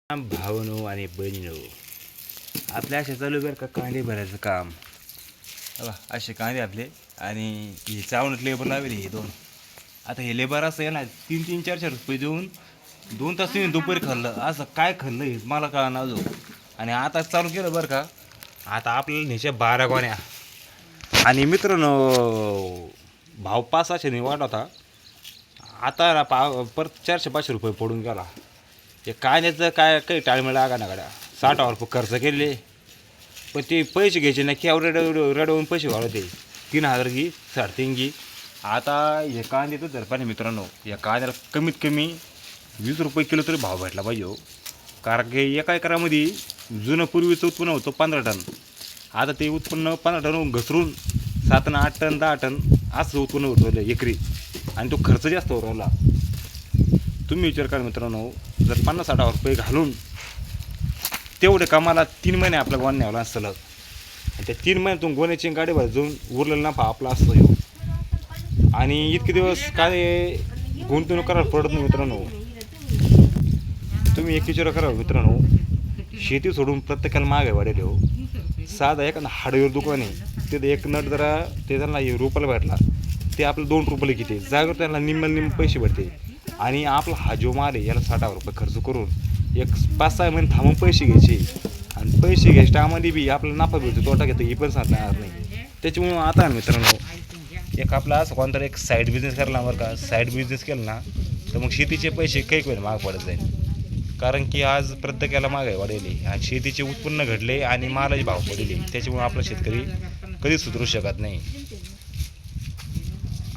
भावनो आणि बहिणीनो, आपल्या असे चालू बरं का कांदे भरायचं काम. असे कांदे आपले आणि हे चावणत लेबर लावेल हे दोन. आता हे लेबर असं आहे ना, 3-3, 4-4 रुपये देऊन 2 तास तुम्ही दुपारी खाल्लं. असं काय खाल्लं हे मला कळना जो. आणि आता चालू केलं बरं का. आता आपल्याला न्यायच्या 12 गोण्या. आणि मित्रांनो, भाव 500-600 वाढ होता. आता परत 400-500 रुपये पडून गेला. ते कांद्याचं काय काही टाळमेळ लागा ना गाड्या. 60,000 रुपये खर्च केले, पण ते पैसे घ्यायचे ना की रडवून पैसे वाढवते. 3,000 घे, 3.5 घे. आता हे कांद्याचं जर पाणी मित्रांनो, या कांद्याला कमीत कमी 20 रुपये किलो तरी भाव भेटला पाहिजे हो. कारण की एका एकरामध्ये जुनं पूर्वीचं उत्पन्न होतं 15 टन. आता ते उत्पन्न 15 टन घसरून 7 आणि 8 टन 10 टन असं उत्पन्न होतं एकरी. आणि तो खर्च जास्त होता. तुम्ही विचार करा मित्रांनो, जर 50-60 रुपये घालून तेवढे कामाला 3 महिने आपला गोण्या न्यावला सलग. आणि त्या 3 महिन्यातून गोण्याची गाडी जाऊन उरलेला नफा आपला असतो येऊ. आणि इतके दिवस काय गुंतवणूक करायला पडत नाही मित्रांनो. तुम्ही एक विचार करा मित्रांनो, शेती सोडून प्रत्येकाला महागाई वाढेल हो. साधा एखादा हार्डवेअर दुकान आहे, तिथे एक नट जरा ते त्यांना रुपयाला भेटला, ते आपलं 2 रुपये किती जागेवर त्यांना निम्म पैसे भेटते. आणि आपला हा जो माल आहे याला 60,000 रुपये खर्च करून एक 5-6 महिने थांबून पैसे घ्यायचे. आणि पैसे घ्यायच्या टायमध्ये बी आपल्याला नफा भेटतो, तोटा घेतो हे पण सांगणार नाही. त्याच्यामुळं आता मित्रांनो, एक आपला असं कोणतरी एक साईड बिझनेस करायला बरं का. साईड बिझनेस केला ना तर मग शेतीचे पैसे काही वेळ महाग पडत जाईल. कारण की आज प्रत्येकाला महागाई वाढवली आणि शेतीचे उत्पन्न घडले आणि मालाचे भाव पडले. त्याच्यामुळे आपला शेतकरी कधीच सुधरू शकत नाही.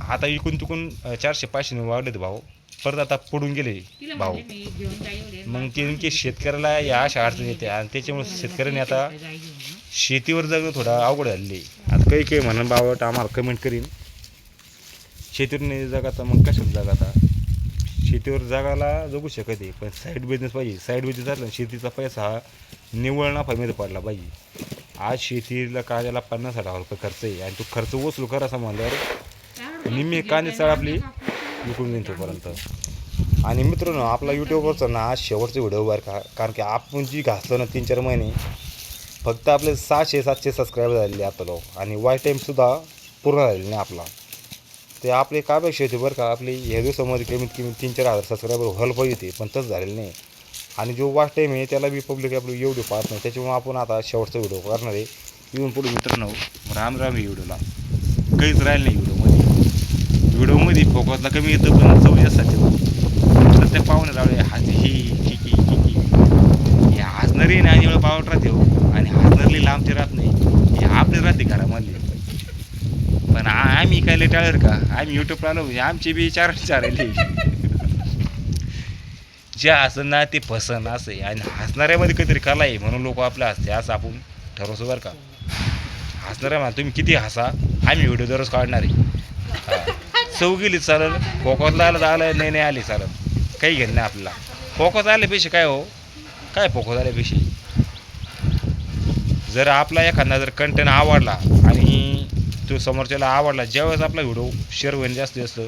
आता इकून तिकून 400-500 वाढले भाव, परत आता पडून गेले भाव. मग ते नेमके शेतकऱ्याला या अशा अडचणी येते. आणि त्याच्यामुळे शेतकऱ्याने आता शेतीवर जगणं थोडं अवघड झालेली. आता काही म्हणून बाबा आम्हाला कमेंट करीन, शेतीवर नाही जगाता मग कशाला जगाता. शेतीवर जगायला जगू शकत आहे, पण साईड बिझनेस पाहिजे. साईड बिझनेस असला शेतीचा पैसा हा निव्वळ नफामध्ये पडला पाहिजे. आज शेतीला कांद्याला 50-60 रुपये खर्च आहे आणि तो खर्च वसूल करा असं म्हणल्यावर निम्मी कांदे चाळ आपली विकून घेईन तोपर्यंत. आणि मित्रांनो, आपला यूट्यूबवरचा ना आज शेवटचा व्हिडिओ बरं का. कारण की आपण जी घासलं ना 3-4 महिने, फक्त आपले 600-700 सबस्क्राईबर झालेले आता लोक. आणि वॉच टाईमसुद्धा पूर्ण झालेला नाही आपला. ते आपले काय अपेक्षा होते बरं का, आपली ह्या दिवसामध्ये कमीत कमी 3-4 हजार सबस्क्रायबर व्हायला पाहिजे होते, पण तसं झालेलं नाही. आणि जो वॉच टाईम आहे त्याला बी पब्लिक आपलं एवढी पाहत नाही. त्याच्यामुळे आपण आता शेवटचा व्हिडिओ करणार आहे. येऊन पुढे मित्रांनो, राम राम. ही व्हिडिओला काहीच राहिलं नाही. व्हिडिओमध्ये फोकसला कमी येतं, पण चव जास्त प्रत्येक पाहुणे रावळे हाजी ही की हे हसणारी नाही आणि पावट राहते हो. आणि हसणारी लांबचे राहत नाही, हे आपले राहते घरामधले. पण आम्ही काय टाळर का, आम्ही यूट्यूबला आलो म्हणजे आमची बी 4 जे हसन ना ते फसन असं आहे. आणि हसणाऱ्यामध्ये काहीतरी कला आहे म्हणून लोक आपल्या हसते असं आपण ठरवतो बरं का. हसणाऱ्या म्हणा तुम्ही किती हसा, आम्ही व्हिडिओ दररोज काढणार आहे. चव गेली चालेल, फोकसला आलं नाही आली चालेल, काही घेणं नाही आपल्याला. फोकस आल्यापेक्षा काय हो, काय फोकस आल्यापेक्षा जर आपला एखादा जर कंटेंट आवडला आणि तो समोरच्याला आवडला, ज्यावेळेस आपला व्हिडिओ शेअर होईल जास्त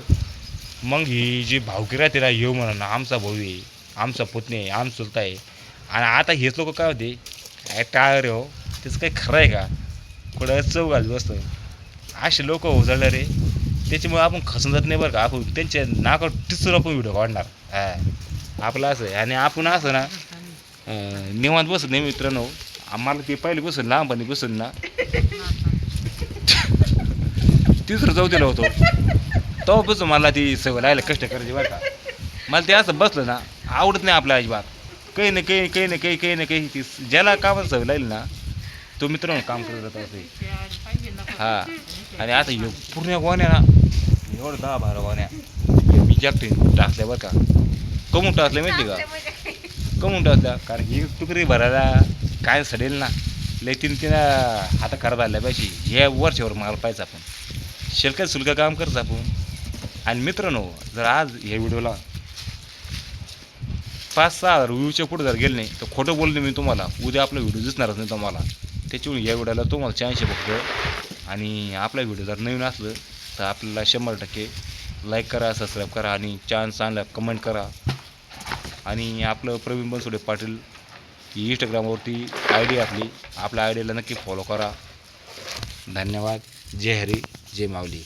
मग ही जी भावकी राहते ना, येऊ म्हणून आमचा भाऊ आहे, आमचा पुतणे आहे, आमचा चुलता आहे. आणि आता हेच लोक काय होते, काय टाळरे हो, त्याचं काही खरं आहे का, कुठं चव घालत बसतं. असे लोक उजळले रे. त्याच्यामुळे आपण खसून जात नाही बरं का. आपण त्यांच्या नाकावर टिचून आपण व्हिडिओ काढणार. आपलं असं आहे. आणि आपण असं ना निवांत बसत नाही मित्रांनो. आम्हाला ते पहिले बसून लहानपणी बसून ना 3रा-4थीला होतो तेव्हापासून मला ती सवय राहिलं कष्ट करायची बरं का. मला ते असं बसलं ना आवडत नाही आपल्या अजिबात. काही ना काही ती ज्याला कामाला सवय लागली ना तो मित्रांनो काम करत राहतो असं. आणि आता पूर्ण गोण्या ना एवढं 10-12 गोण्या मी जागते टाकल्या बरं का. कमून टाकल्या माहिती का, कमून टाकल्या. कारण ही टुकरी भरायला काय सडेल ना, लय 3-3 हाता खराब झाल्या पाहिजे. हे वरच्यावर माल पाहिजे आपण, शुल्क काम करत आपण. आणि मित्रांनो, जर आज ह्या व्हिडिओला 5-6 हजार व्ह्यूच्या पुढे जर गेले नाही तर खोटं बोलले मी तुम्हाला, उद्या आपला व्हिडिओ दिसणारच नाही तुम्हाला. त्याच्यामुळे या व्हिडिओला तुम्हाला 400 बघतो. आणि आपला व्हिडिओ जर नवीन असलं तर आपल्याला 100% लाईक करा, सबस्क्राईब करा आणि चान्स चांगला कमेंट करा. आणि आपलं प्रवीण बनसोडे पाटील ही इंस्टाग्रामवरती ID आपली, आपल्या आयडीला नक्की फॉलो करा. धन्यवाद. जय हरी, जय माऊली.